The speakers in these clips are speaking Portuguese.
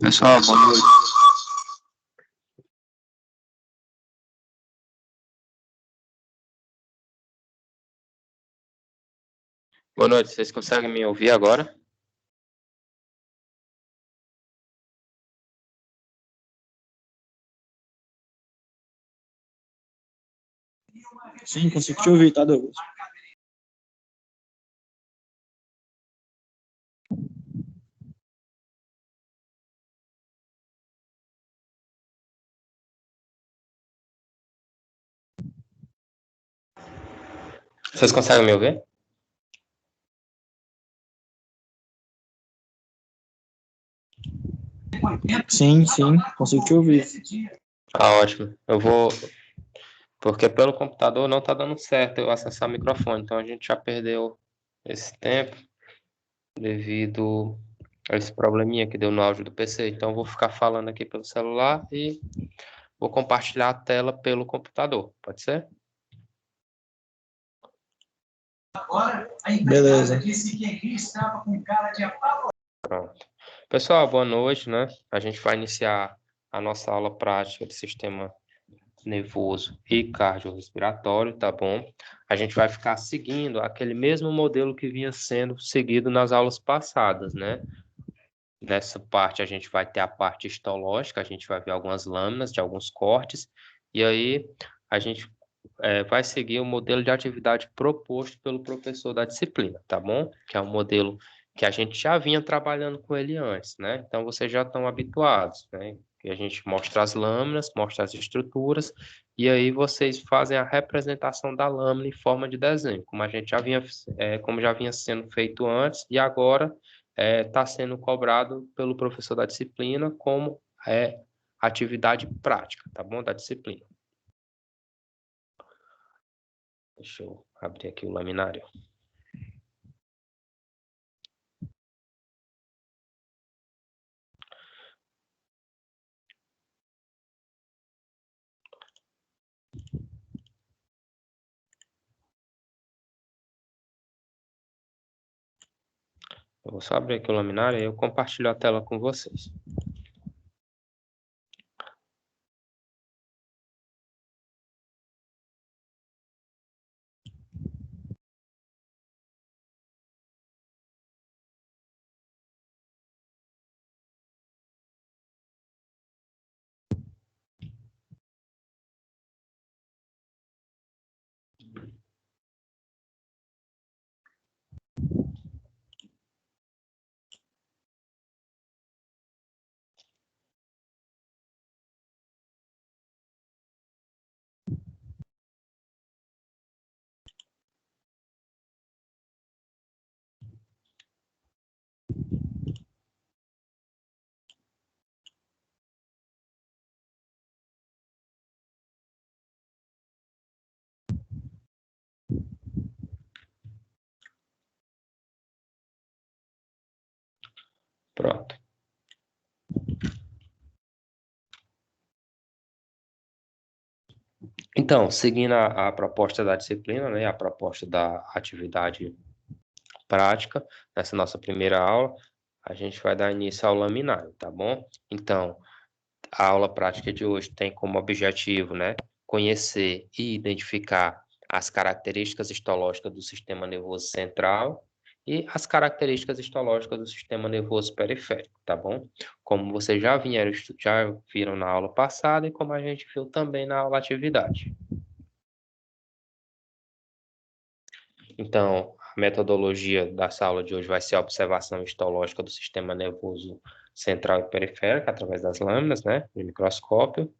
Pessoal, boa noite. Boa noite, vocês conseguem me ouvir agora? Sim, consigo te ouvir, tá, Douglas? Vocês conseguem me ouvir? Sim, consigo te ouvir. Ah, ótimo. Eu vou... Porque pelo computador não está dando certo eu acessar o microfone, então a gente já perdeu esse tempo devido a esse probleminha que deu no áudio do PC. Então eu vou ficar falando aqui pelo celular e vou compartilhar a tela pelo computador. Pode ser? Beleza. Pronto. Pessoal, boa noite, né? A gente vai iniciar a nossa aula prática de sistema nervoso e cardiorrespiratório, tá bom? A gente vai ficar seguindo aquele mesmo modelo que vinha sendo seguido nas aulas passadas, né? Nessa parte a gente vai ter a parte histológica, a gente vai ver algumas lâminas de alguns cortes, e aí a gente vai seguir o modelo de atividade proposto pelo professor da disciplina, tá bom? Que é um modelo que a gente já vinha trabalhando com ele antes, né? Então vocês já estão habituados, né? Que a gente mostra as lâminas, mostra as estruturas, e aí vocês fazem a representação da lâmina em forma de desenho, como a gente já vinha, como já vinha sendo feito antes, e agora está sendo cobrado pelo professor da disciplina como atividade prática, tá bom? Da disciplina. Deixa eu abrir aqui o laminário. Eu vou só abrir aqui o laminário e eu compartilho a tela com vocês. Pronto. Então, seguindo a proposta da disciplina, né, a proposta da atividade prática, nessa nossa primeira aula, a gente vai dar início ao laminário, tá bom? Então, a aula prática de hoje tem como objetivo, né, conhecer e identificar as características histológicas do sistema nervoso central e as características histológicas do sistema nervoso periférico, tá bom? Como vocês já viram na aula passada e como a gente viu também na aula atividade. Então, a metodologia dessa aula de hoje vai ser a observação histológica do sistema nervoso central e periférico através das lâminas, né, de microscópio.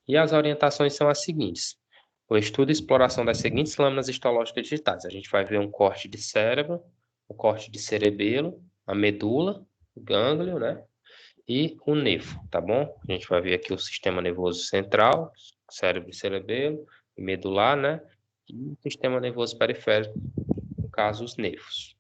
E as orientações são as seguintes: o estudo e exploração das seguintes lâminas histológicas digitais. A gente vai ver um corte de cérebro, um corte de cerebelo, a medula, o gânglio, né, e o nefro, tá bom? A gente vai ver aqui o sistema nervoso central, cérebro e cerebelo, e medular, né, e o sistema nervoso periférico, no caso, os nefros.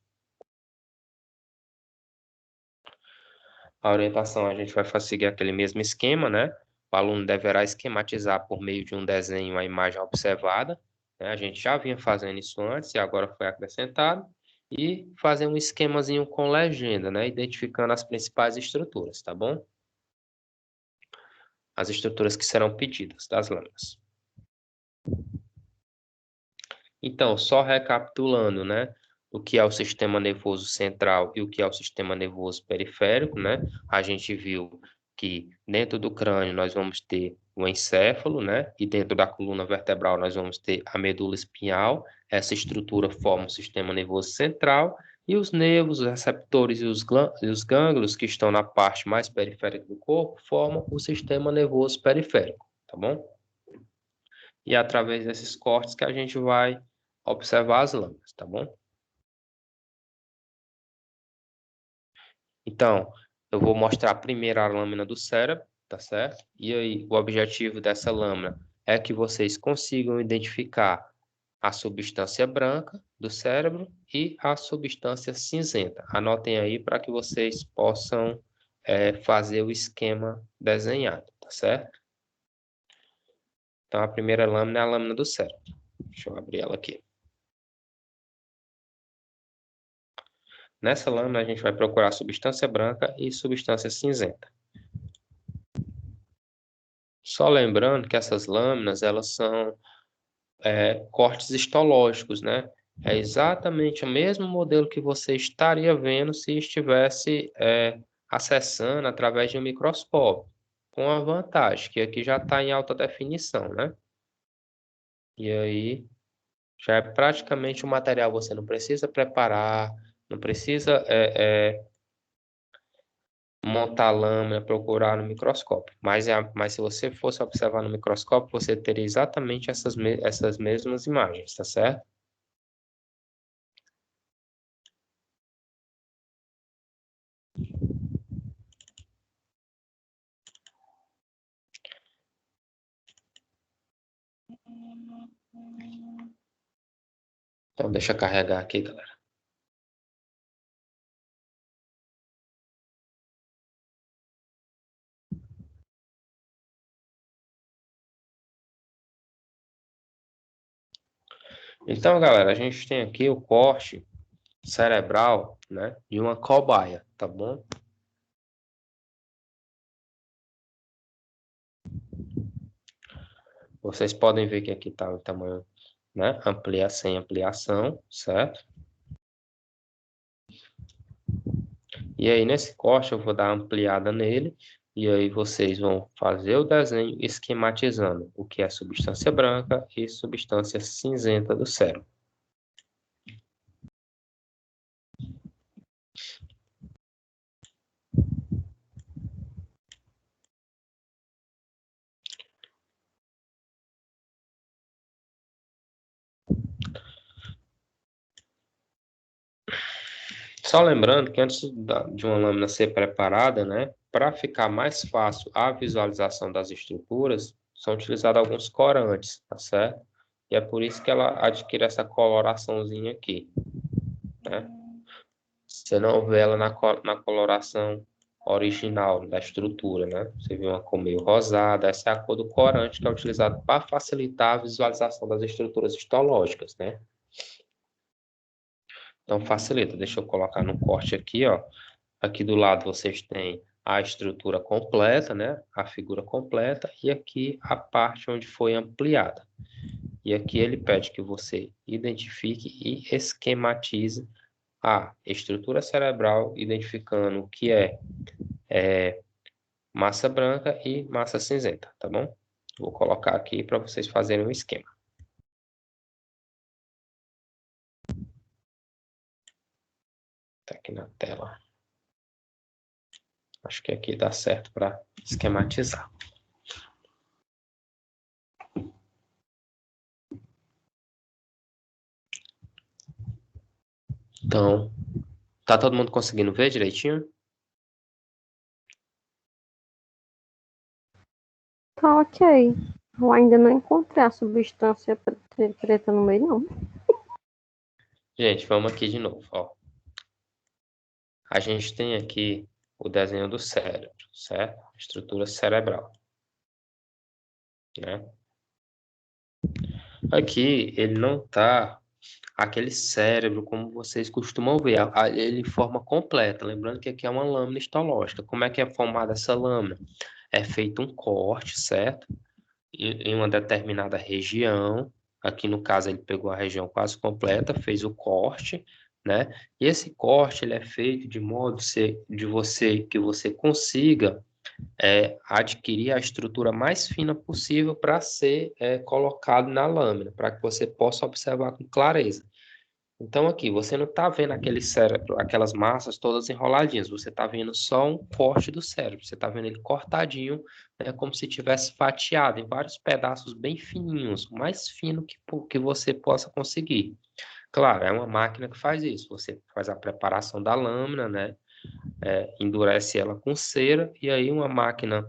A orientação, a gente vai seguir aquele mesmo esquema, né? O aluno deverá esquematizar por meio de um desenho a imagem observada, né? A gente já vinha fazendo isso antes e agora foi acrescentado. E fazer um esquemazinho com legenda, né? Identificando as principais estruturas, tá bom? As estruturas que serão pedidas das lâminas. Então, só recapitulando, né? O que é o sistema nervoso central e o que é o sistema nervoso periférico, né? A gente viu que dentro do crânio nós vamos ter o encéfalo, né? E dentro da coluna vertebral nós vamos ter a medula espinhal. Essa estrutura forma o sistema nervoso central e os nervos, os receptores e os gânglios que estão na parte mais periférica do corpo formam o sistema nervoso periférico, tá bom? E é através desses cortes que a gente vai observar as lâminas, tá bom? Então, eu vou mostrar primeiro a lâmina do cérebro, tá certo? E aí, o objetivo dessa lâmina é que vocês consigam identificar a substância branca do cérebro e a substância cinzenta. Anotem aí para que vocês possam fazer o esquema desenhado, tá certo? Então, a primeira lâmina é a lâmina do cérebro. Deixa eu abrir ela aqui. Nessa lâmina, a gente vai procurar substância branca e substância cinzenta. Só lembrando que essas lâminas, elas são cortes histológicos, né? É exatamente o mesmo modelo que você estaria vendo se estivesse acessando através de um microscópio, com a vantagem que aqui já está em alta definição, né? E aí já é praticamente o material, você não precisa preparar, não precisa montar a lâmina, procurar no microscópio. Mas se você fosse observar no microscópio, você teria exatamente essas mesmas imagens, tá certo? Então, deixa eu carregar aqui, galera. Então, galera, a gente tem aqui o corte cerebral, né, de uma cobaia, tá bom? Vocês podem ver que aqui está o tamanho, né, sem ampliação, certo? E aí, nesse corte, eu vou dar ampliada nele, e aí vocês vão fazer o desenho esquematizando o que é substância branca e substância cinzenta do cérebro. Só lembrando que antes de uma lâmina ser preparada, né, para ficar mais fácil a visualização das estruturas, são utilizados alguns corantes, tá certo? E é por isso que ela adquire essa coloraçãozinha aqui, né? Você não vê ela na coloração original da estrutura, né? Você vê uma cor meio rosada, essa é a cor do corante que é utilizado para facilitar a visualização das estruturas histológicas, né? Então facilita, deixa eu colocar no corte aqui, ó. Aqui do lado vocês têm a estrutura completa, né? A figura completa e aqui a parte onde foi ampliada. E aqui ele pede que você identifique e esquematize a estrutura cerebral, identificando o que é massa branca e massa cinzenta, tá bom? Vou colocar aqui para vocês fazerem um esquema. Tá aqui na tela. Acho que aqui dá certo para esquematizar. Então, tá todo mundo conseguindo ver direitinho? Tá ok. Eu ainda não encontrei a substância preta no meio, não. Gente, vamos aqui de novo, ó. A gente tem aqui o desenho do cérebro, certo? Estrutura cerebral, né? Aqui ele não tá aquele cérebro como vocês costumam ver, ele em forma completa. Lembrando que aqui é uma lâmina histológica. Como é que é formada essa lâmina? É feito um corte, certo? Em uma determinada região. Aqui no caso ele pegou a região quase completa, fez o corte, né? E esse corte ele é feito de modo que você consiga adquirir a estrutura mais fina possível para ser colocado na lâmina, para que você possa observar com clareza. Então aqui, você não está vendo aquele cérebro, aquelas massas todas enroladinhas, você está vendo só um corte do cérebro, você está vendo ele cortadinho, né, como se tivesse fatiado em vários pedaços bem fininhos, o mais fino que você possa conseguir. Claro, é uma máquina que faz isso, você faz a preparação da lâmina, né, endurece ela com cera, e aí uma máquina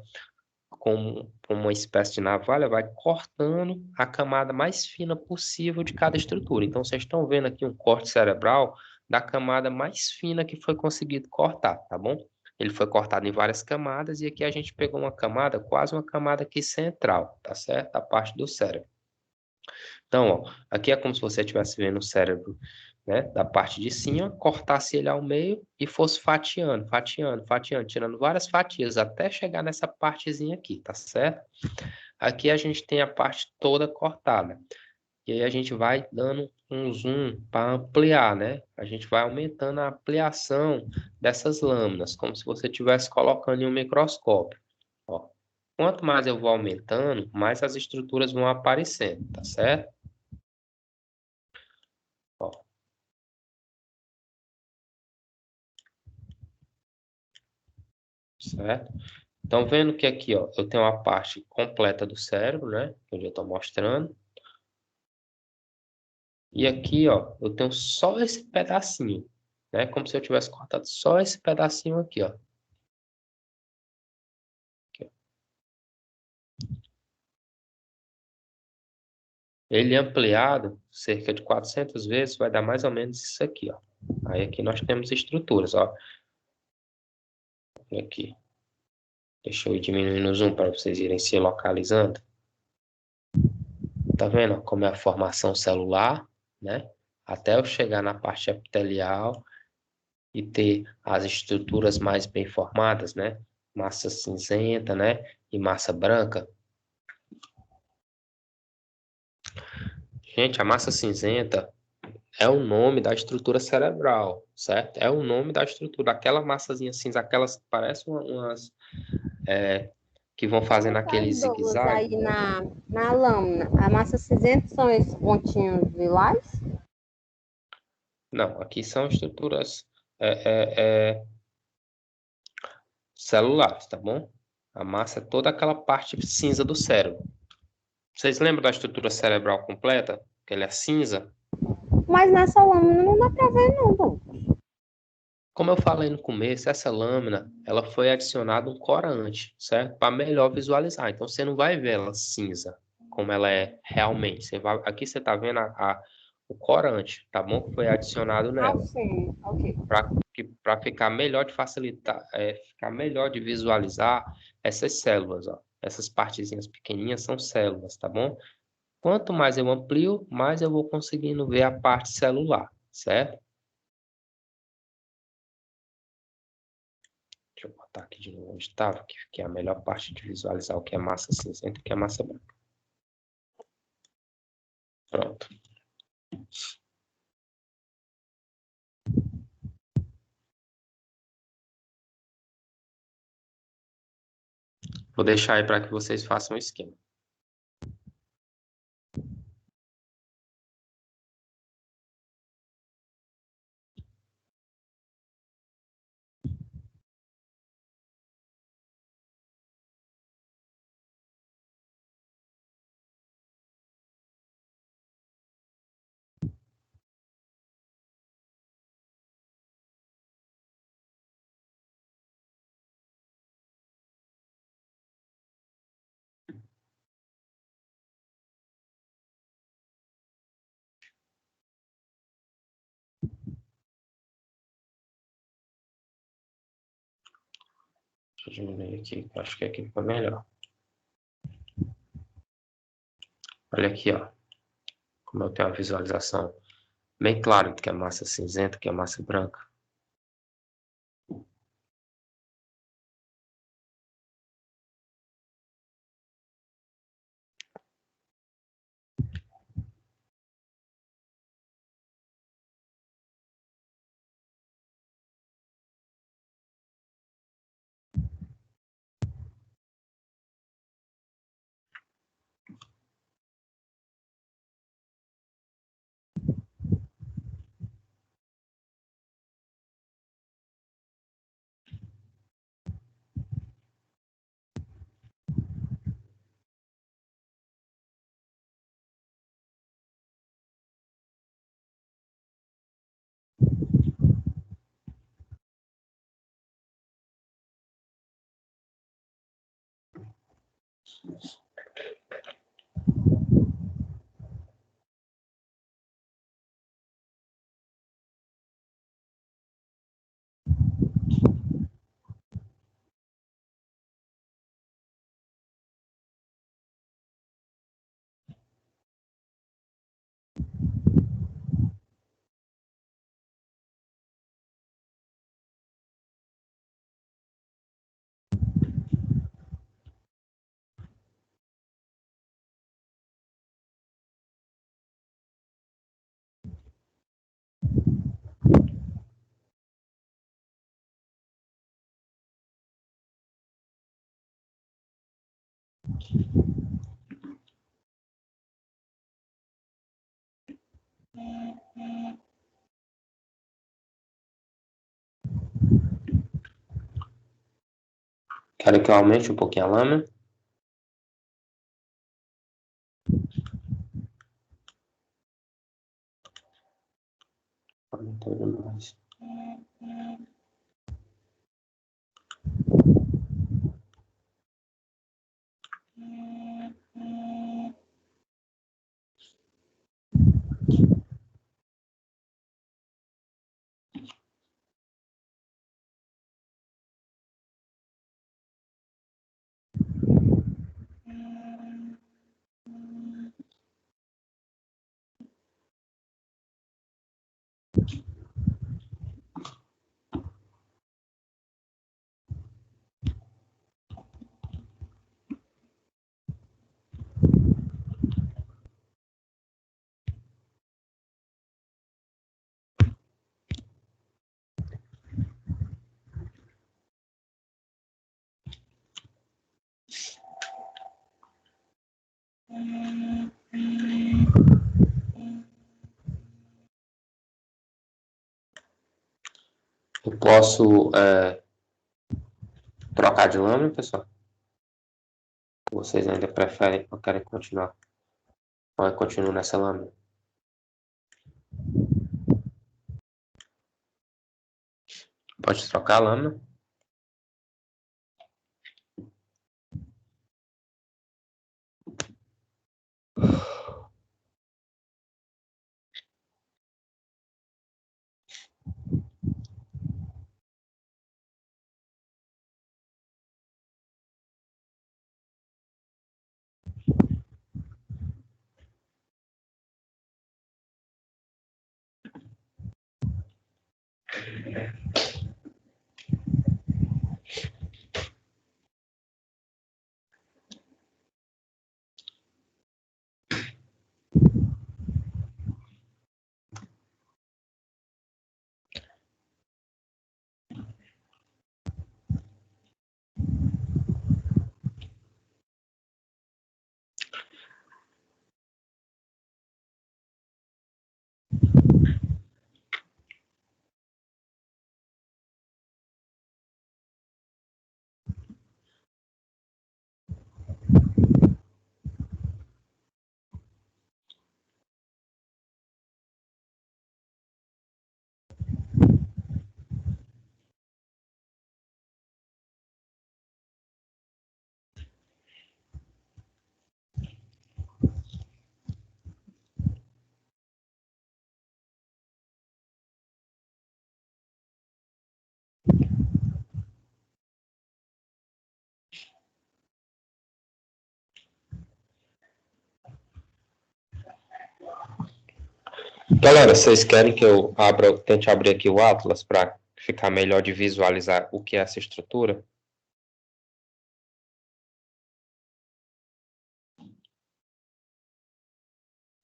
com uma espécie de navalha, vai cortando a camada mais fina possível de cada estrutura. Então, vocês estão vendo aqui um corte cerebral da camada mais fina que foi conseguido cortar, tá bom? Ele foi cortado em várias camadas e aqui a gente pegou uma camada, quase uma camada aqui central, tá certo? A parte do cérebro. Então, ó, aqui é como se você estivesse vendo o cérebro, né, da parte de cima, cortasse ele ao meio e fosse fatiando, fatiando, fatiando, tirando várias fatias até chegar nessa partezinha aqui, tá certo? Aqui a gente tem a parte toda cortada. E aí a gente vai dando um zoom para ampliar, né? A gente vai aumentando a ampliação dessas lâminas, como se você estivesse colocando em um microscópio. Ó. Quanto mais eu vou aumentando, mais as estruturas vão aparecendo, tá certo? Ó. Certo? Então, vendo que aqui, ó, eu tenho a parte completa do cérebro, né? Onde eu estou mostrando. E aqui, ó, eu tenho só esse pedacinho, né? Como se eu tivesse cortado só esse pedacinho aqui, ó. Aqui, ó. Ele ampliado cerca de 400 vezes vai dar mais ou menos isso aqui, ó. Aí aqui nós temos estruturas, ó. Aqui. Deixa eu ir diminuindo o zoom para vocês irem se localizando. Tá vendo como é a formação celular, né? Até eu chegar na parte epitelial e ter as estruturas mais bem formadas, né? Massa cinzenta, né? E massa branca. Gente, a massa cinzenta é o nome da estrutura cerebral, certo? É o nome da estrutura. Aquela massazinha cinza, aquelas que parecem umas que vão fazendo aquele Douglas, aí zigue-zague. na lâmina, a massa cinzenta são esses pontinhos lilás? Não, aqui são estruturas celulares, tá bom? A massa é toda aquela parte cinza do cérebro. Vocês lembram da estrutura cerebral completa? Que ela é cinza? Mas nessa lâmina não dá pra ver, não, Douglas. Como eu falei no começo, essa lâmina, ela foi adicionada um corante, certo? Para melhor visualizar. Então, você não vai ver ela cinza, como ela é realmente. Aqui você está vendo o corante, tá bom? Que foi adicionado Ah, nela. sim, ok. que para ficar melhor de facilitar, ficar melhor de visualizar essas células, ó. Essas partezinhas pequenininhas são células, tá bom? Quanto mais eu amplio, mais eu vou conseguindo ver a parte celular, certo? Deixa eu botar aqui de novo onde estava, que é a melhor parte de visualizar o que é massa cinzenta e o que é massa branca. Pronto. Vou deixar aí para que vocês façam o esquema. Deixa eu diminuir aqui, acho que aqui ficou melhor. Olha aqui, ó, como eu tenho uma visualização bem clara do que é massa cinzenta, que é massa branca. Quero que eu aumente um pouquinho a lâmina. Aumentou demais. Eu posso trocar de lâmina, pessoal? Vocês ainda preferem ou querem continuar? Ou eu continuo nessa lâmina? Pode trocar a lâmina. Galera, vocês querem que eu tente abrir aqui o Atlas para ficar melhor de visualizar o que é essa estrutura?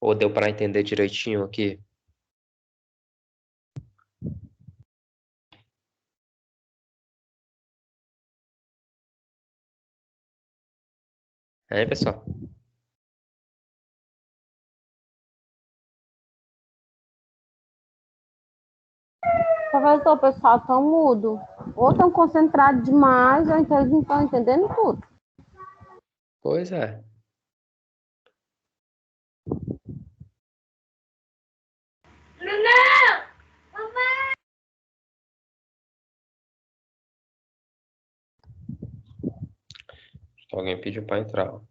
Ou deu para entender direitinho aqui? Pessoal? Professor, o pessoal tão mudo. Ou tão concentrado demais, ou então eles não estão entendendo tudo. Pois é. Alguém pediu para entrar. Ó.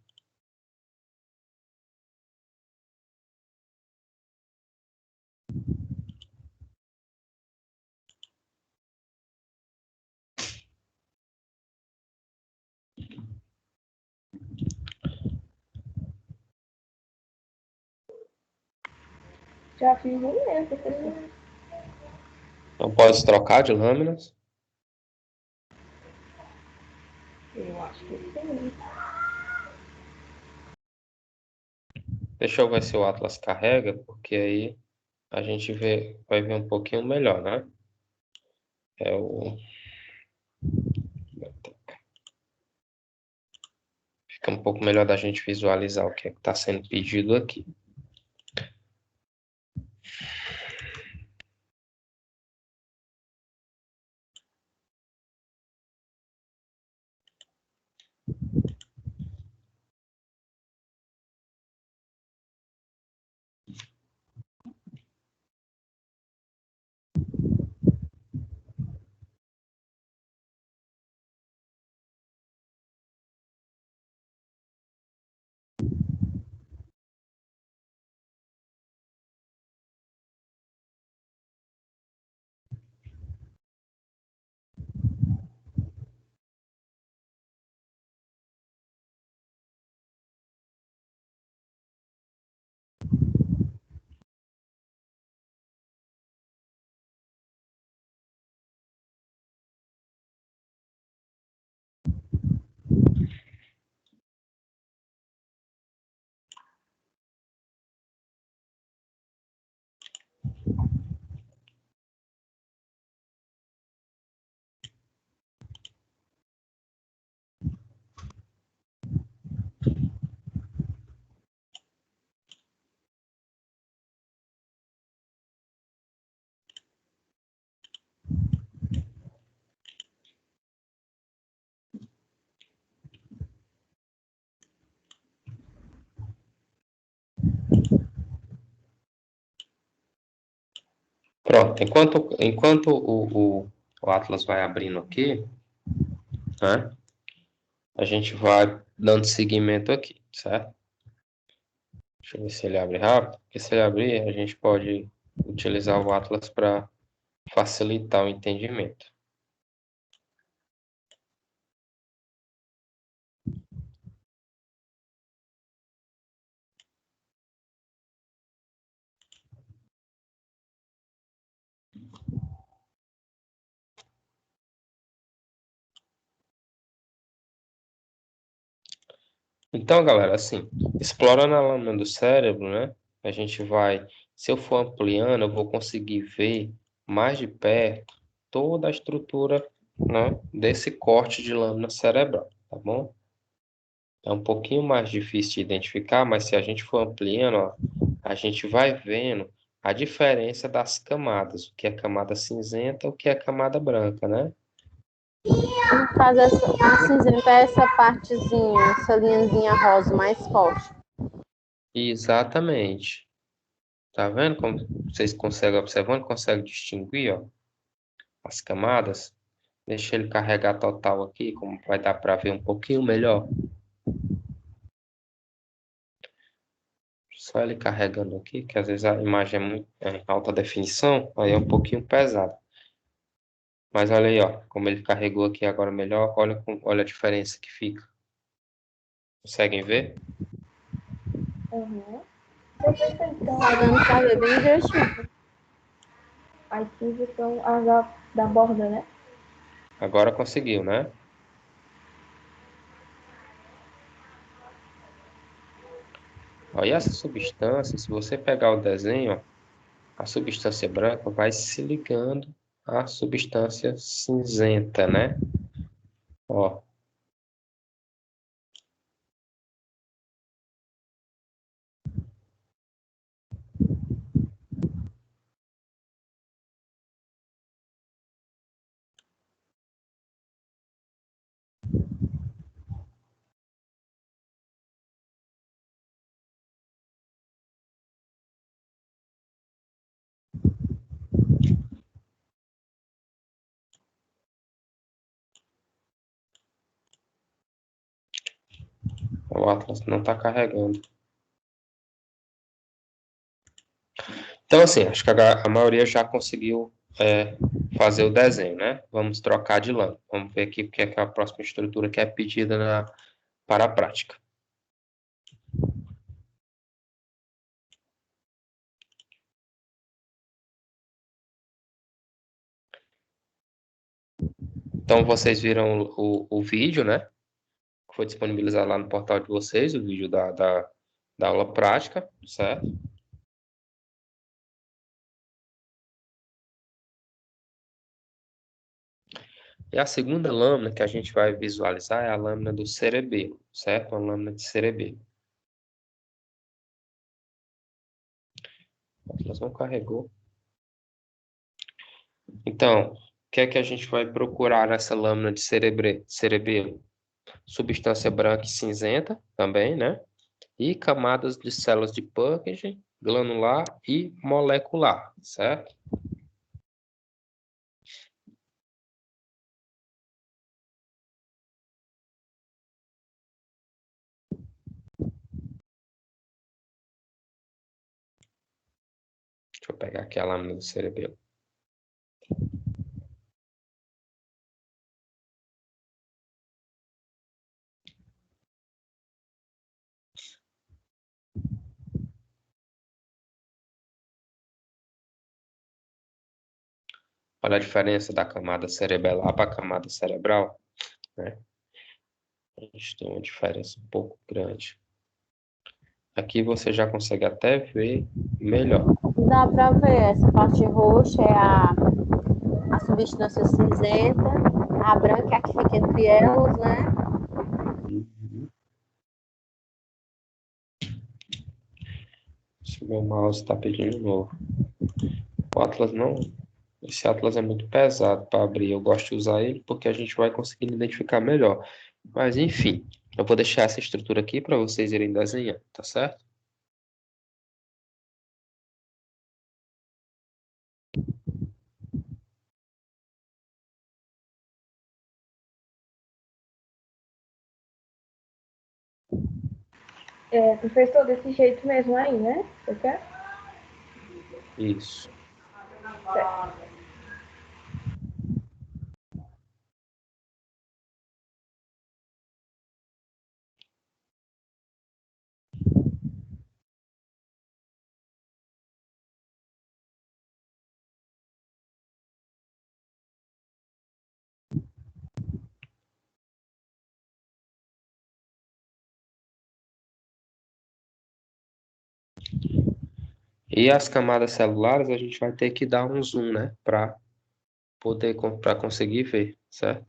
Já fiz um mesmo, professor. Não pode trocar de lâminas? Eu acho que sim. Deixa eu ver se o Atlas carrega, porque aí a gente vai ver um pouquinho melhor, né? É o... Fica um pouco melhor da gente visualizar o que é que está sendo pedido aqui. Pronto, enquanto o Atlas vai abrindo aqui, né? A gente vai dando seguimento aqui, certo? Deixa eu ver se ele abre rápido, porque se ele abrir, a gente pode utilizar o Atlas para facilitar o entendimento. Então, galera, assim, explorando a lâmina do cérebro, né? A gente vai, se eu for ampliando, eu vou conseguir ver mais de perto toda a estrutura, né, desse corte de lâmina cerebral, tá bom? É um pouquinho mais difícil de identificar, mas se a gente for ampliando, ó, a gente vai vendo a diferença das camadas, o que é camada cinzenta, o que é camada branca, né? No caso, a cinzenta é essa partezinha, essa linhazinha rosa mais forte. Exatamente. Tá vendo como vocês conseguem observando, conseguem distinguir, ó, as camadas? Deixa ele carregar total aqui, como vai dar para ver um pouquinho melhor. Só ele carregando aqui, que às vezes a imagem é muito em alta definição, aí é um pouquinho pesado. Mas olha aí, ó, como ele carregou aqui agora melhor, olha a diferença que fica. Conseguem ver? Uhum. Professor, então, Tá dando pra ver bem direitinho. as cinzas são as da borda, né? Agora conseguiu, né? Ó, e essa substância, se você pegar o desenho, ó, a substância branca vai se ligando à substância cinzenta, né? Ó, o Atlas não está carregando. Então, assim, acho que a maioria já conseguiu fazer o desenho, né? Vamos trocar de lã. Vamos ver aqui o que é a próxima estrutura que é pedida para a prática. Então, vocês viram o vídeo, né? Que foi disponibilizado lá no portal de vocês, o vídeo da aula prática, certo? E a segunda lâmina que a gente vai visualizar é a lâmina do cerebelo, certo? Uma lâmina de cerebelo. Nós não carregou. Então, o que é que a gente vai procurar nessa lâmina de cerebelo? Substância branca e cinzenta também, né? E camadas de células de Purkinje, glanular e molecular, certo? Deixa eu pegar aqui a lâmina do cerebelo. Olha a diferença da camada cerebelar para a camada cerebral, né? A gente tem uma diferença um pouco grande. Aqui você já consegue até ver melhor. Dá pra ver, essa parte roxa é a substância cinzenta, a branca é a que fica entre elas, né? Uhum. Se o meu mouse está pedindo de novo. O Atlas não. Esse Atlas é muito pesado para abrir. Eu gosto de usar ele porque a gente vai conseguir identificar melhor. Mas enfim, eu vou deixar essa estrutura aqui para vocês irem desenhando, tá certo? É, professor, desse jeito mesmo aí, né? Você quer? Isso. Certo. E as camadas celulares a gente vai ter que dar um zoom, né? Para conseguir ver, certo?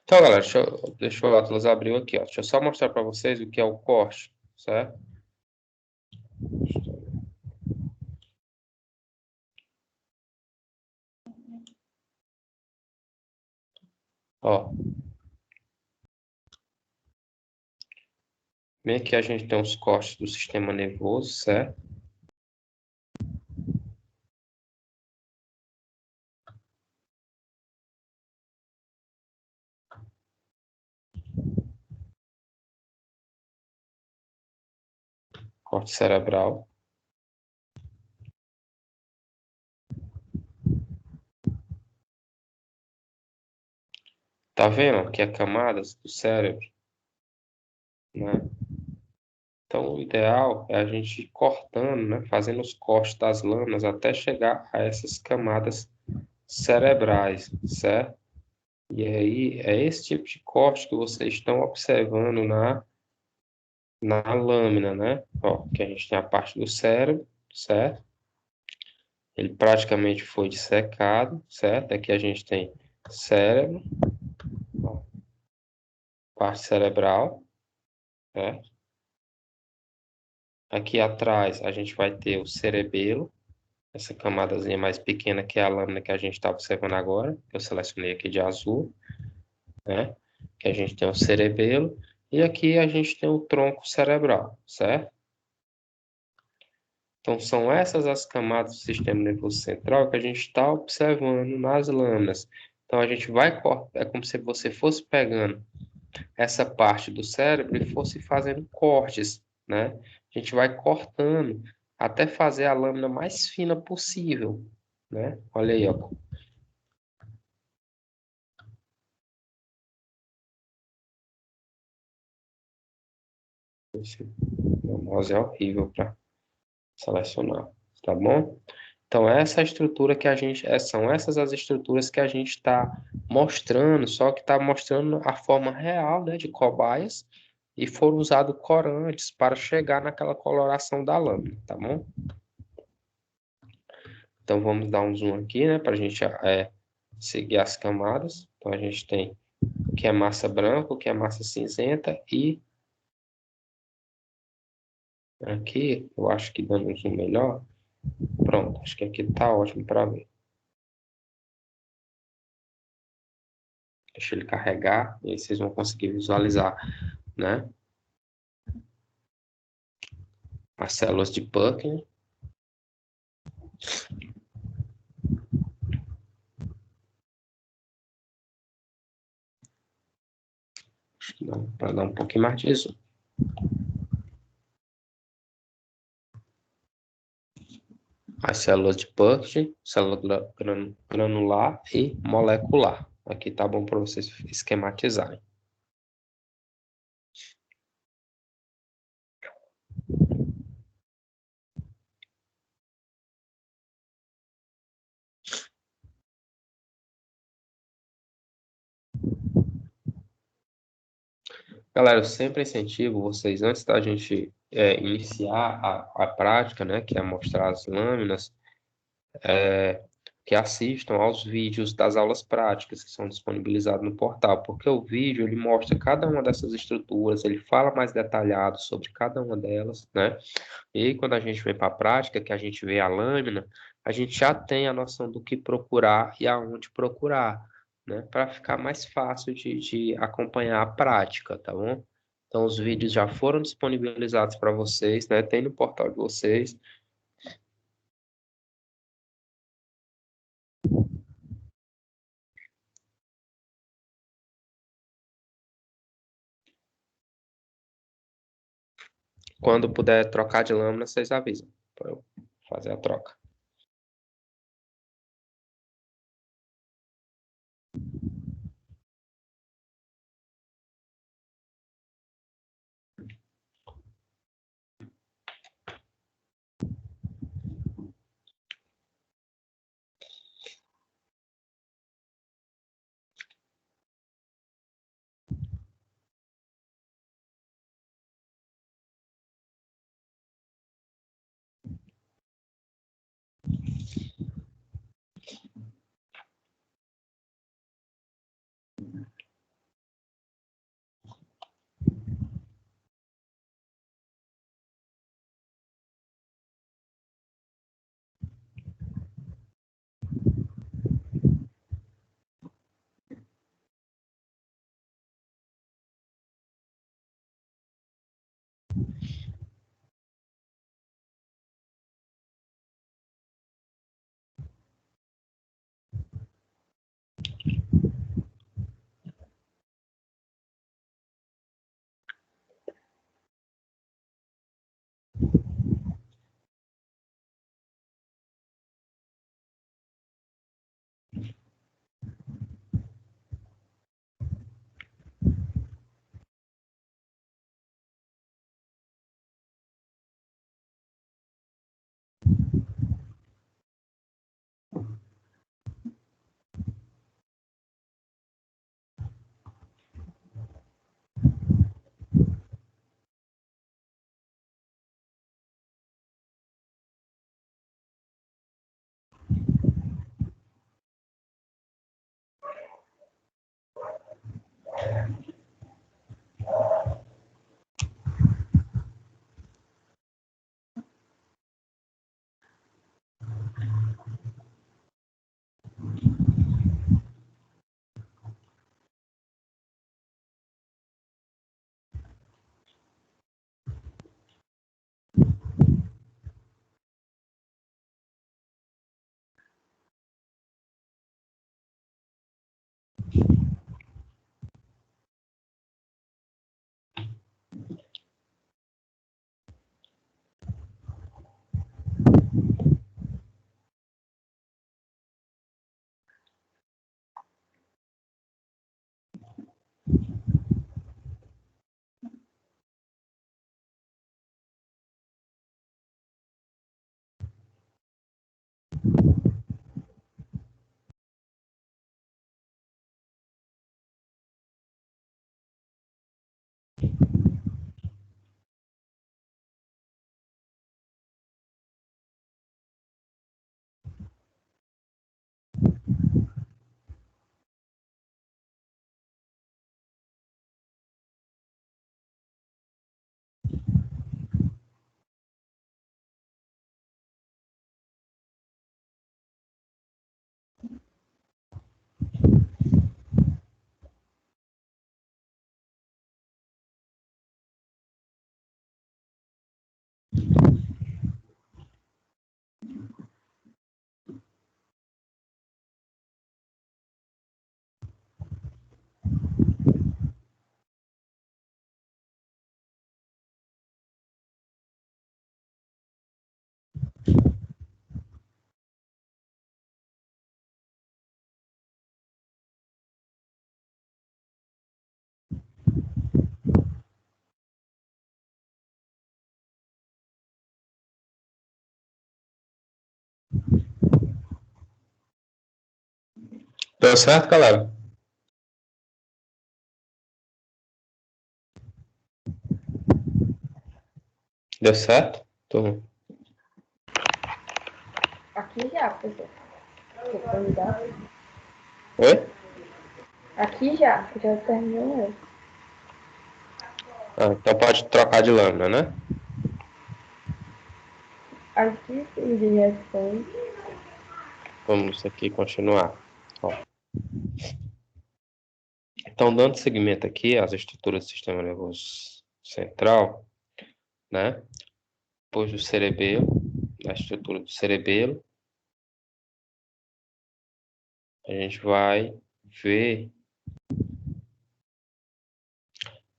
Então, galera, deixa o Atlas abrir aqui, ó. Deixa eu só mostrar para vocês o que é o corte, certo? Ó, bem aqui a gente tem os cortes do sistema nervoso, certo? Corte cerebral. Tá vendo aqui as camadas do cérebro, né? Então, o ideal é a gente ir cortando, né? Fazendo os cortes das lâminas até chegar a essas camadas cerebrais, certo? E aí, é esse tipo de corte que vocês estão observando na lâmina, né? Ó, que a gente tem a parte do cérebro, certo? Ele praticamente foi dissecado, certo? Aqui a gente tem cérebro, ó, parte cerebral, certo? Aqui atrás a gente vai ter o cerebelo, essa camadazinha mais pequena que é a lâmina que a gente está observando agora, que eu selecionei aqui de azul, né? Que a gente tem o cerebelo, e aqui a gente tem o tronco cerebral, certo? Então, são essas as camadas do sistema nervoso central que a gente está observando nas lâminas. Então, a gente vai cortar, é como se você fosse pegando essa parte do cérebro e fosse fazendo cortes, né? A gente vai cortando até fazer a lâmina mais fina possível, né? Olha aí, ó. Esse mouse é horrível para selecionar, tá bom? Então, essa é a estrutura que a gente, são essas as estruturas que a gente está mostrando, só que está mostrando a forma real, né, de cobaias, e foram usados corantes para chegar naquela coloração da lâmina, tá bom? Então, vamos dar um zoom aqui, né, para a gente seguir as camadas. Então, a gente tem o que é massa branca, o que é massa cinzenta, e aqui, eu acho que dando um zoom melhor, pronto, acho que aqui está ótimo para ver. Deixa ele carregar e aí vocês vão conseguir visualizar, né? As células de Purkinje. Para dar um pouquinho mais de zoom. As células de Purkinje, célula granular e molecular. Aqui tá bom para vocês esquematizarem. Galera, eu sempre incentivo vocês, antes da gente iniciar a prática, né, que é mostrar as lâminas, que assistam aos vídeos das aulas práticas que são disponibilizados no portal, porque o vídeo ele mostra cada uma dessas estruturas, ele fala mais detalhado sobre cada uma delas, né? E aí, quando a gente vem para a prática, que a gente vê a lâmina, a gente já tem a noção do que procurar e aonde procurar, né? Para ficar mais fácil de acompanhar a prática, tá bom? Então, os vídeos já foram disponibilizados para vocês, né? Tem no portal de vocês. Quando puder trocar de lâmina, vocês avisam para eu fazer a troca. Deu certo, galera? Deu certo? Turma? Aqui já, professor. Tô convidado. Oi? Aqui já terminou mesmo. Ah, então pode trocar de lâmina, né? Aqui sim, de responde. Vamos aqui continuar. Ó. Então, dando seguimento aqui às estruturas do sistema nervoso central, né? Depois do cerebelo, a estrutura do cerebelo, a gente vai ver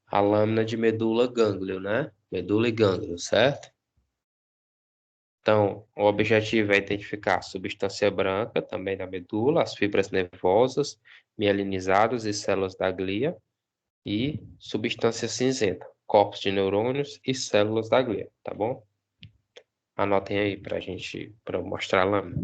a lâmina de medula gânglio, né? Medula e gânglio, certo? Então, o objetivo é identificar a substância branca, também da medula, as fibras nervosas, mielinizadas e células da glia, e substância cinzenta, corpos de neurônios e células da glia, tá bom? Anotem aí para mostrar a lâmina.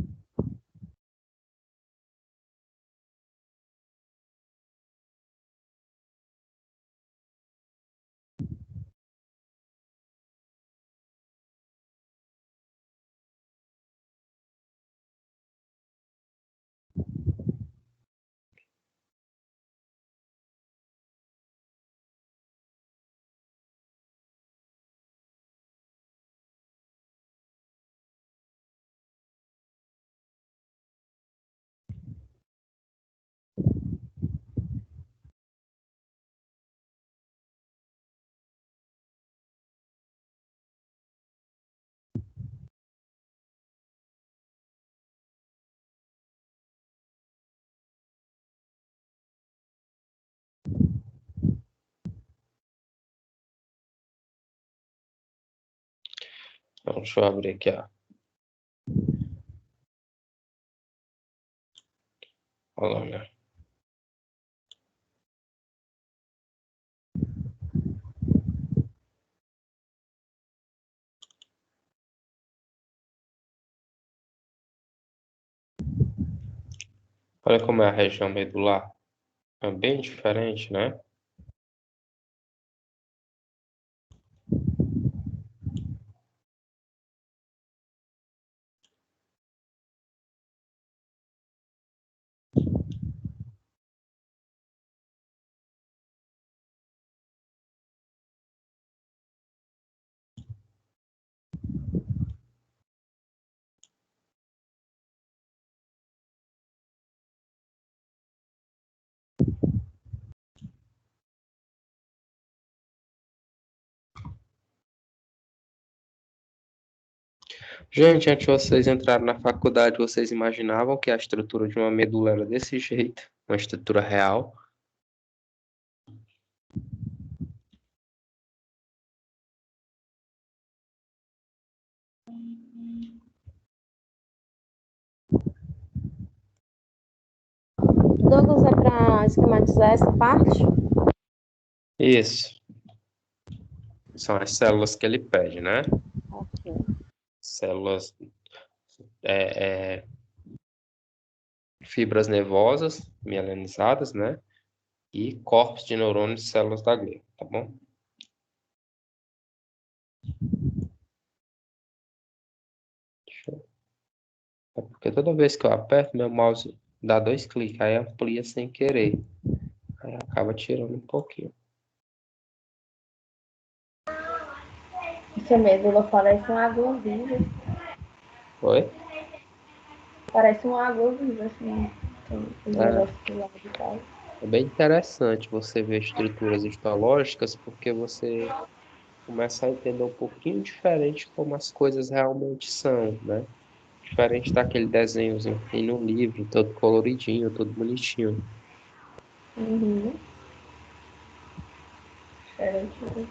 Então, deixa eu abrir aqui a lâmina. Olha como é a região medular. É bem diferente, né? Gente, antes de vocês entrarem na faculdade, vocês imaginavam que a estrutura de uma medula era desse jeito? Uma estrutura real? Douglas, é para esquematizar essa parte? Isso. São as células que ele pede, né? Ok. Células, fibras nervosas mielinizadas, né? E corpos de neurônios e células da glia, tá bom? É porque toda vez que eu aperto, meu mouse dá 2 cliques, aí amplia sem querer. Aí acaba tirando um pouquinho. Essa medula parece uma água viva. Oi? Parece uma água viva, assim. Tem os É, negócios do lado e tal. é bem interessante você ver estruturas histológicas, porque você começa a entender um pouquinho diferente como as coisas realmente são, né? Diferente daquele desenhozinho que tem no livro, todo coloridinho, todo bonitinho. Uhum. Diferente.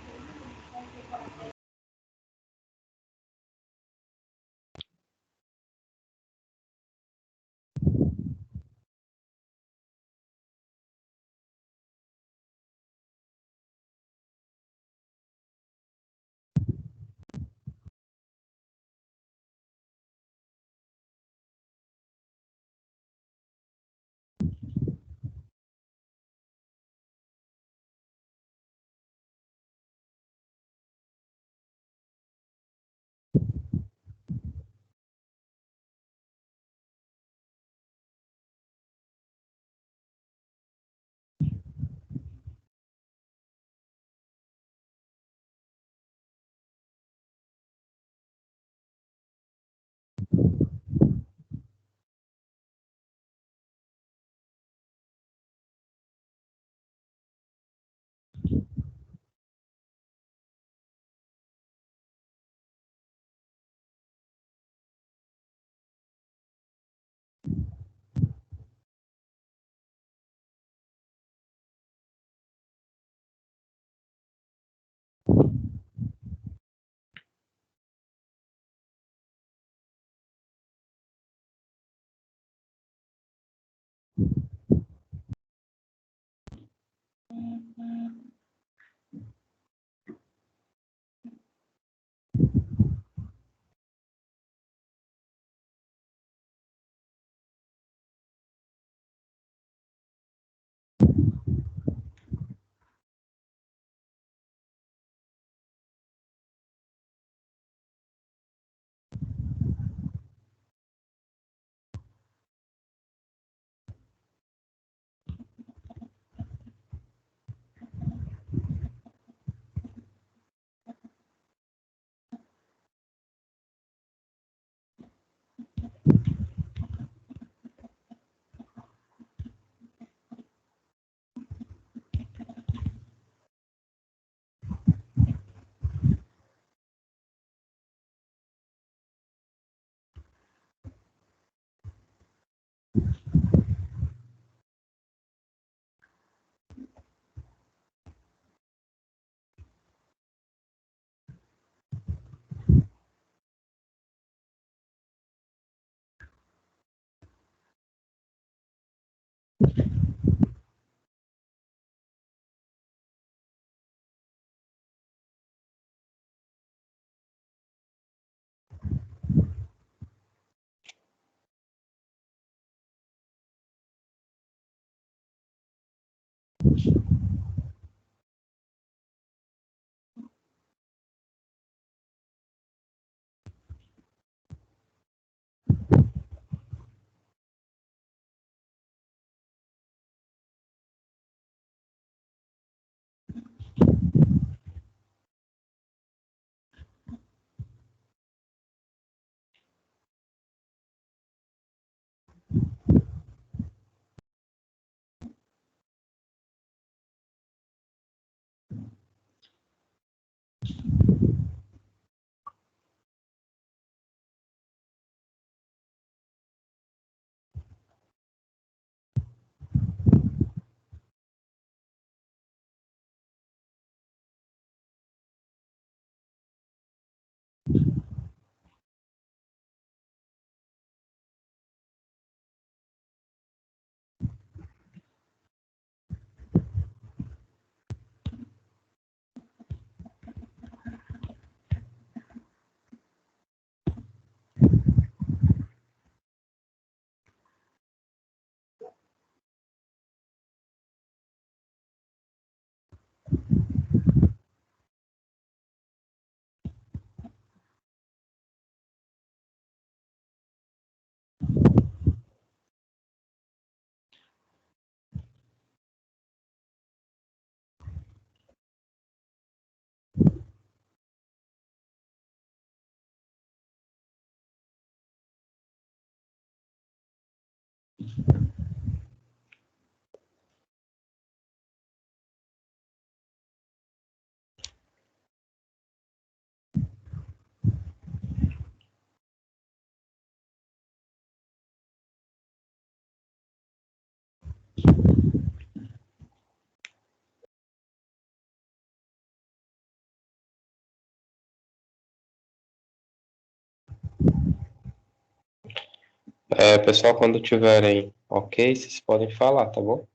Pessoal, quando tiverem ok, vocês podem falar, tá bom?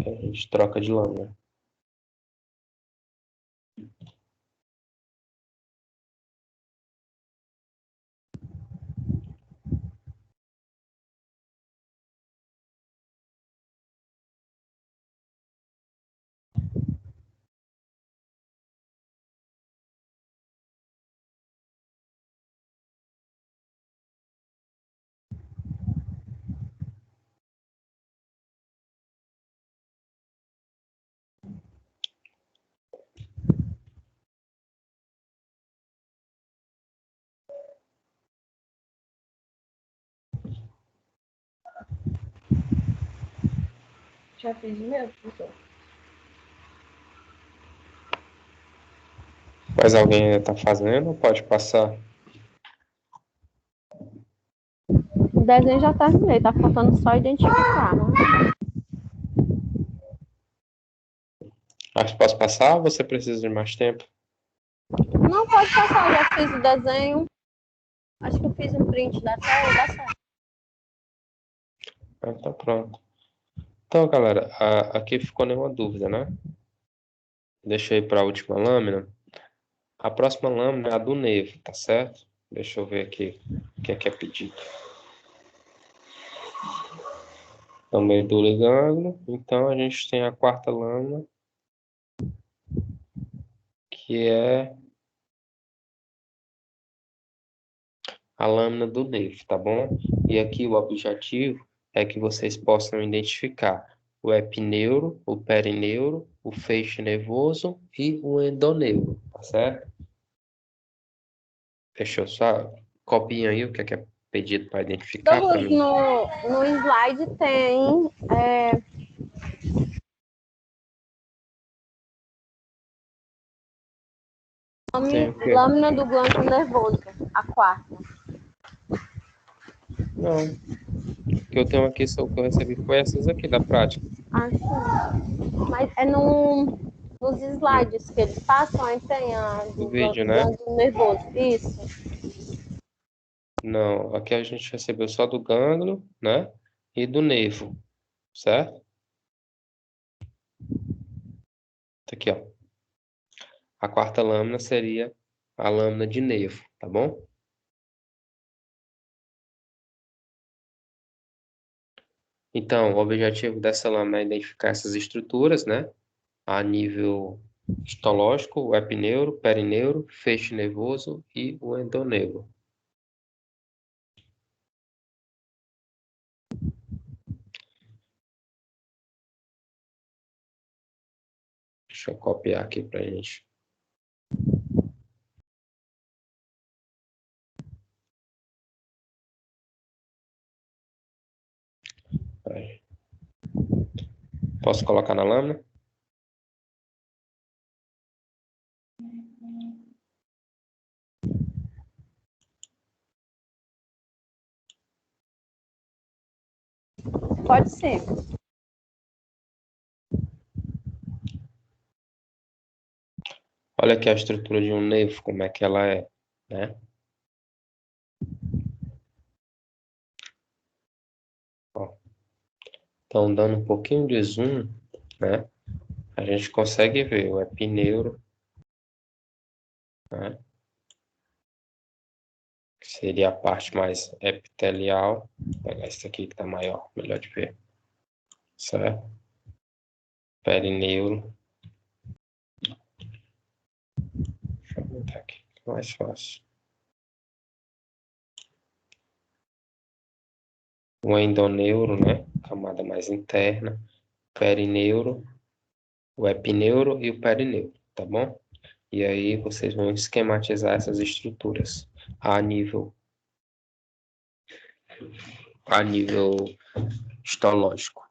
A gente troca de lâmina. Já fiz o meu, professor. Mas alguém ainda tá fazendo? Pode passar. O desenho já terminei, tá faltando só identificar, né? Mas posso passar ou você precisa de mais tempo? Não, pode passar, já fiz o desenho. Acho que eu fiz um print da tela, dá certo. Tá pronto. Então, galera, aqui ficou nenhuma dúvida, né? Deixa eu ir para a última lâmina. A próxima lâmina é a do nevo, tá certo? Deixa eu ver aqui o que é pedido. Então, medula e gânglio. Então, a gente tem a quarta lâmina, que é a lâmina do nevo, tá bom? E aqui o objetivo é que vocês possam identificar o epineuro, o perineuro, o feixe nervoso e o endoneuro, tá certo? Deixa eu só copinha aí o que é pedido para identificar para Douglas, mim. no slide tem Tem o quê? lâmina do glândula nervoso, a quarta. Não. O que eu tenho aqui, só o que eu recebi foi essas aqui da prática. Acho. Mas é nos slides que eles passam, aí tem a O do vídeo, né? glândula nervoso. Isso. Não, aqui a gente recebeu só do gânglio, né? E do nevo, certo? Tá aqui, ó. A quarta lâmina seria a lâmina de nevo, tá bom? Então, o objetivo dessa lâmina é identificar essas estruturas, né? A nível histológico, o epineuro, perineuro, feixe nervoso e o endoneuro. Deixa eu copiar aqui pra gente. Aí. Posso colocar na lâmina? Pode ser. Olha aqui a estrutura de um nevo, como é que ela é, né? Ó. Então, dando um pouquinho de zoom, né? A gente consegue ver o epineuro, né? Que seria a parte mais epitelial. Vou pegar esse aqui que tá maior, melhor de ver. Certo? Perineuro. Deixa eu botar aqui, que é mais fácil. O endoneuro, né? Camada mais interna. Perineuro, o epineuro e o perineuro, tá bom? E aí vocês vão esquematizar essas estruturas a nível a nível histológico.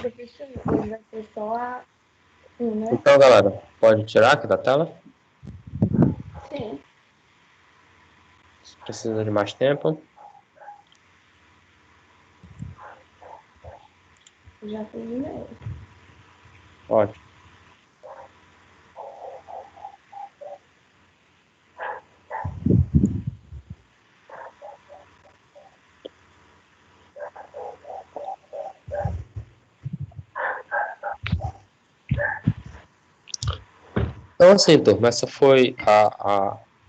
Professor, hoje vai ser só a 1, né? Então, galera, pode tirar aqui da tela? Sim. Precisa de mais tempo? Já fiz o meu. Ótimo. Então, assim, turma, essa foi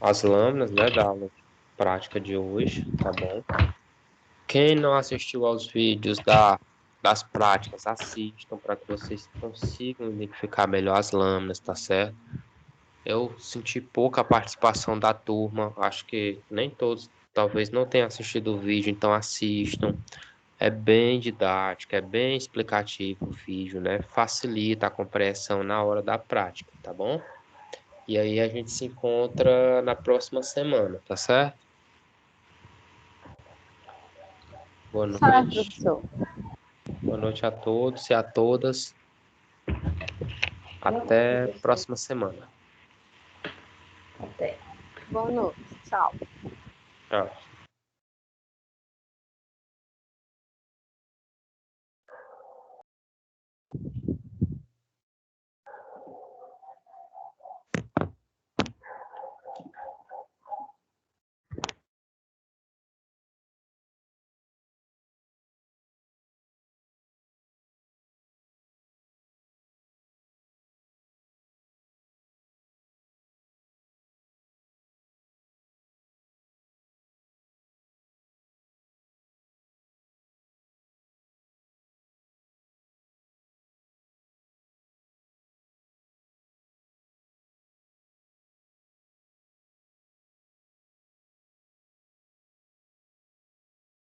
as lâminas, né, da aula prática de hoje, tá bom? Quem não assistiu aos vídeos das práticas, assistam para que vocês consigam identificar melhor as lâminas, tá certo? Eu senti pouca participação da turma, acho que nem todos talvez não tenham assistido o vídeo, então assistam. É bem didático, é bem explicativo o vídeo, né? Facilita a compreensão na hora da prática, tá bom? E aí a gente se encontra na próxima semana, tá certo? Boa Certo, noite. professor. Boa noite a todos e a todas. Até próxima semana. Até. Boa noite. Tchau. Tchau.